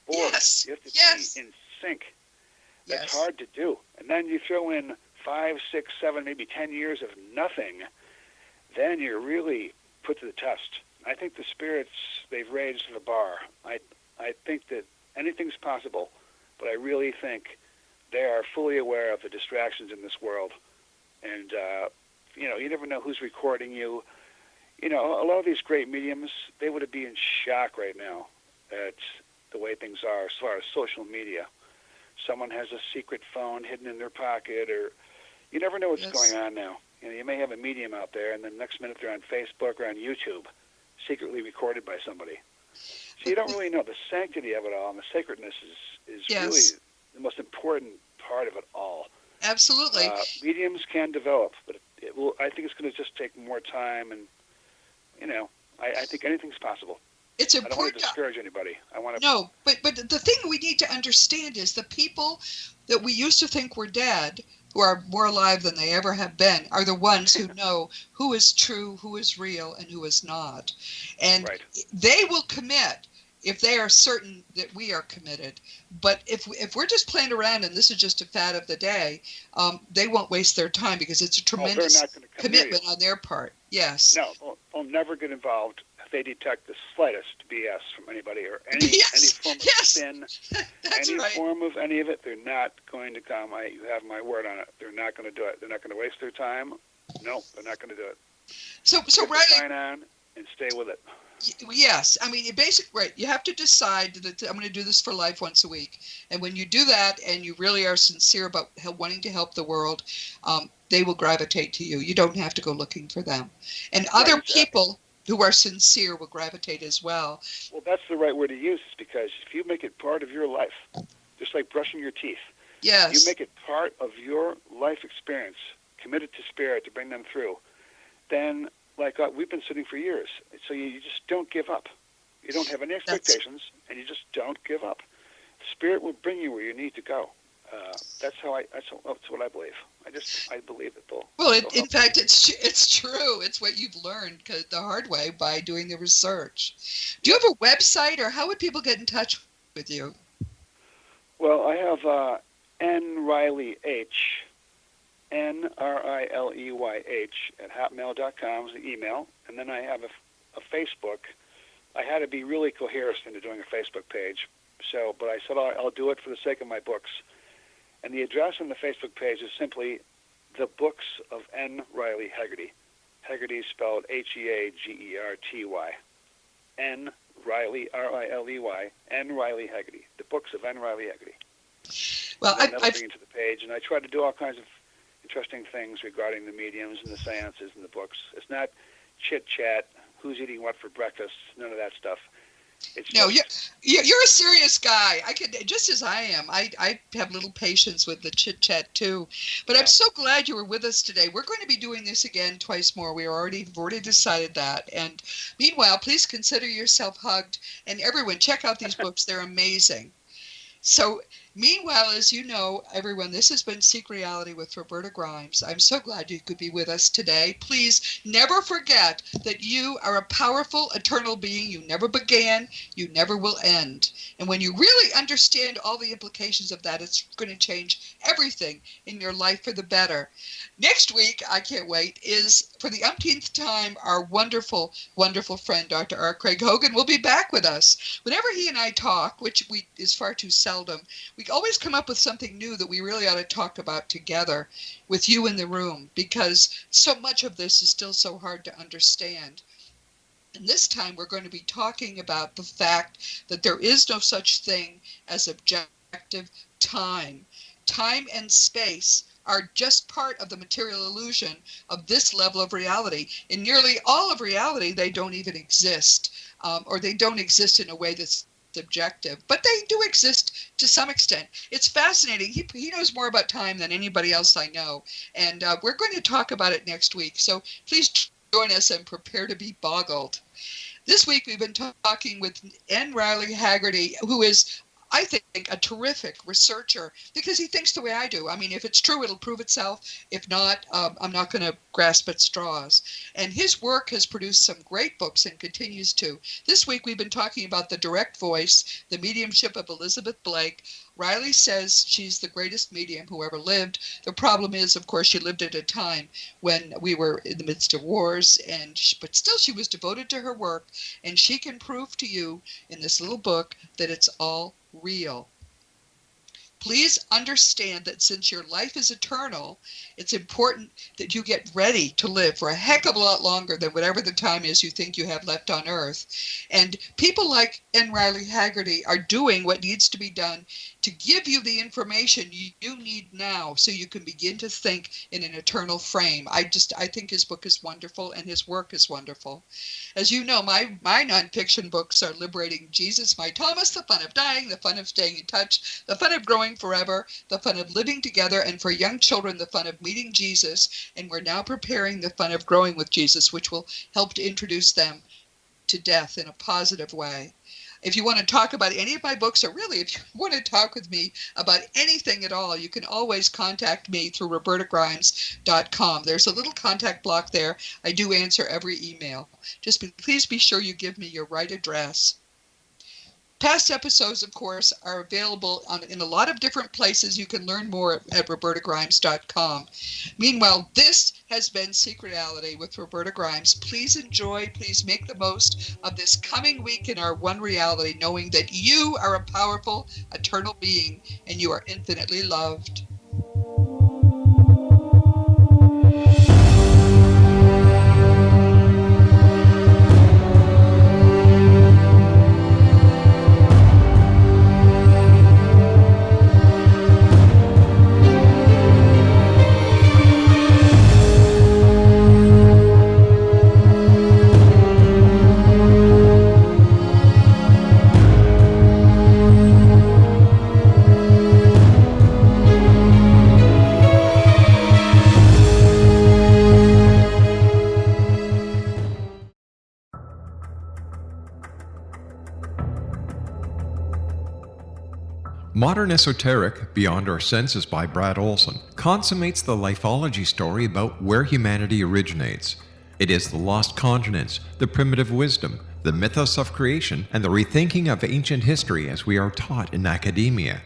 B: Yes.
C: You have to be in sync. That's hard to do. And then you throw in 5, 6, 7, maybe 10 years of nothing, then you're really put to the test. I think the spirits, they've raised the bar. I think that anything's possible, but I really think they are fully aware of the distractions in this world. And, you never know who's recording you. A lot of these great mediums, they would be in shock right now at the way things are as far as social media. Someone has a secret phone hidden in their pocket, or you never know what's going on now. You may have a medium out there, and then next minute they're on Facebook or on YouTube, secretly recorded by somebody. So you don't really know the sanctity of it all, and the sacredness is really the most important part of it all.
B: Absolutely.
C: Mediums can develop, but I think it's going to just take more time, and I think anything's possible.
B: It's important.
C: I don't want to discourage anybody.
B: No, but the thing we need to understand is the people that we used to think were dead, who are more alive than they ever have been, are the ones who know who is true, who is real, and who is not. And they will commit if they are certain that we are committed. But if we're just playing around and this is just a fad of the day, they won't waste their time because it's a tremendous commitment on their part. Yes.
C: No, they'll never get involved if they detect the slightest BS from anybody or any form of spin, form of any of it. They're not going to come. You have my word on it. They're not going to do it. They're not going to waste their time. No, they're not going to do it.
B: So Riley,
C: sign on and stay with it.
B: Yes, I mean, you have to decide that I'm going to do this for life once a week. And when you do that and you really are sincere about wanting to help the world, they will gravitate to you. You don't have to go looking for them. And other people who are sincere will gravitate as well.
C: Well, that's the right word to use, is because if you make it part of your life, just like brushing your teeth, you make it part of your life experience, committed to spirit to bring them through, then we've been sitting for years. So you just don't give up. You don't have any expectations, and you just don't give up. Spirit will bring you where you need to go. That's what I believe. I believe that they'll.
B: Well, in fact, it's true. It's what you've learned the hard way by doing the research. Do you have a website, or how would people get in touch with you?
C: Well, I have NRileyH, NRILEYH at hotmail.com is the email, and then I have a Facebook. I had to be really coherent into doing a Facebook page, but I said I'll do it for the sake of my books. And the address on the Facebook page is simply The Books of N. Riley Haegerty. Haegerty spelled Heagerty. N. Riley, Riley, N. Riley Haegerty. The Books of N. Riley Haegerty.
B: Well,
C: I've bring you to the page, and I try to do all kinds of interesting things regarding the mediums and the seances and the books. It's not chit-chat, who's eating what for breakfast, none of that stuff.
B: You're a serious guy. Just as I am. I have little patience with the chit chat too. But I'm so glad you were with us today. We're going to be doing this again twice more. We've already decided that. And meanwhile, please consider yourself hugged. And everyone, check out these books. They're amazing. So meanwhile, as you know, everyone, this has been Seek Reality with Roberta Grimes. I'm so glad you could be with us today. Please never forget that you are a powerful, eternal being. You never began, you never will end. And when you really understand all the implications of that, it's going to change everything in your life for the better. Next week, I can't wait, is for the umpteenth time, our wonderful, wonderful friend, Dr. R. Craig Hogan, will be back with us. Whenever he and I talk, which is far too seldom, we always come up with something new that we really ought to talk about together with you in the room, because so much of this is still so hard to understand. And this time we're going to be talking about the fact that there is no such thing as objective time. Time and space are just part of the material illusion of this level of reality. In nearly all of reality, they don't even exist, or they don't exist in a way that's objective, but they do exist to some extent. It's fascinating. He knows more about time than anybody else I know, and we're going to talk about it next week. So please join us and prepare to be boggled. This week we've been talking with N. Riley Haegerty, who is, I think, a terrific researcher because he thinks the way I do. I mean, if it's true, it'll prove itself. If not, I'm not going to grasp at straws. And his work has produced some great books and continues to. This week, we've been talking about The Direct Voice, The Mediumship of Elizabeth Blake. Riley says she's the greatest medium who ever lived. The problem is, of course, she lived at a time when we were in the midst of wars, but still she was devoted to her work, and she can prove to you in this little book that it's all real. Please understand that since your life is eternal, it's important that you get ready to live for a heck of a lot longer than whatever the time is you think you have left on Earth. And people like N. Riley Haegerty are doing what needs to be done to give you the information you need now so you can begin to think in an eternal frame. I think his book is wonderful and his work is wonderful. As you know, my nonfiction books are Liberating Jesus, My Thomas, The Fun of Dying, The Fun of Staying in Touch, The Fun of Growing Forever, The Fun of Living Together, and for young children, The Fun of Meeting Jesus. And we're now preparing The Fun of Growing with Jesus, which will help to introduce them to death in a positive way. If you want to talk about any of my books, or really if you want to talk with me about anything at all, you can always contact me through robertagrimes.com. There's a little contact block there. I do answer every email. Please be sure you give me your right address. Past episodes, of course, are available in a lot of different places. You can learn more at robertagrimes.com. Meanwhile, this has been Secretality with Roberta Grimes. Please enjoy, please make the most of this coming week in our one reality, knowing that you are a powerful, eternal being and you are infinitely loved.
A: Modern Esoteric, Beyond Our Senses by Brad Olson, consummates the lifeology story about where humanity originates. It is the lost continents, the primitive wisdom, the mythos of creation, and the rethinking of ancient history as we are taught in academia.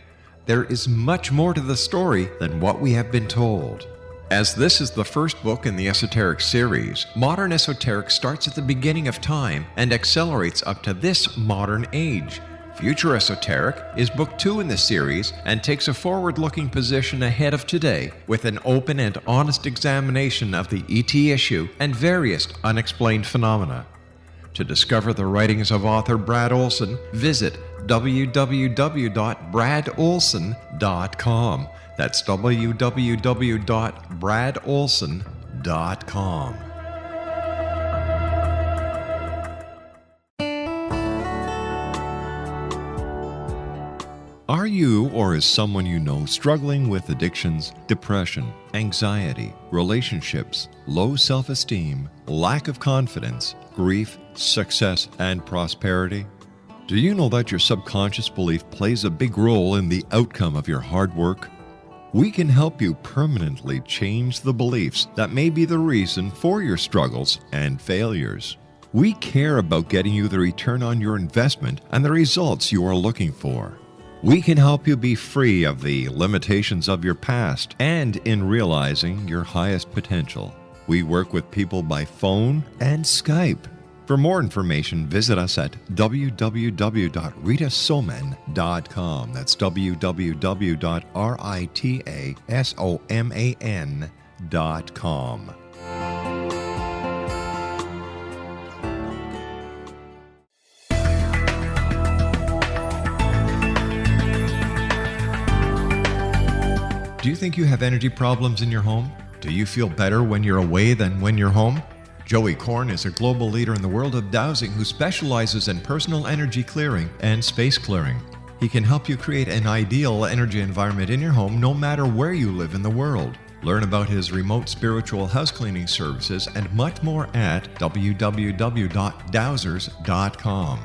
A: There is much more to the story than what we have been told. As this is the first book in the Esoteric series, Modern Esoteric starts at the beginning of time and accelerates up to this modern age. Future Esoteric is book 2 in the series and takes a forward-looking position ahead of today with an open and honest examination of the ET issue and various unexplained phenomena. To discover the writings of author Brad Olson, visit www.bradolson.com. That's www.bradolson.com. Are you or is someone you know struggling with addictions, depression, anxiety, relationships, low self-esteem, lack of confidence, grief, success, and prosperity? Do you know that your subconscious belief plays a big role in the outcome of your hard work? We can help you permanently change the beliefs that may be the reason for your struggles and failures. We care about getting you the return on your investment and the results you are looking for. We can help you be free of the limitations of your past and in realizing your highest potential. We work with people by phone and Skype. For more information, visit us at www.ritasoman.com. That's www.ritasoman.com. Do you think you have energy problems in your home? Do you feel better when you're away than when you're home? Joey Korn is a global leader in the world of dowsing who specializes in personal energy clearing and space clearing. He can help you create an ideal energy environment in your home no matter where you live in the world. Learn about his remote spiritual house cleaning services and much more at www.dowsers.com.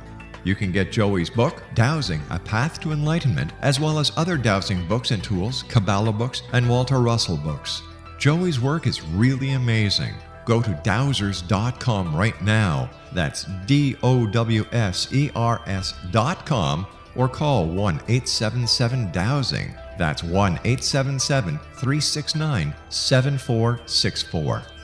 A: You can get Joey's book, Dowsing, A Path to Enlightenment, as well as other dowsing books and tools, Kabbalah books, and Walter Russell books. Joey's work is really amazing. Go to dowsers.com right now. That's DOWSERS.com or call 1-877-DOWSING. That's 1-877-369-7464.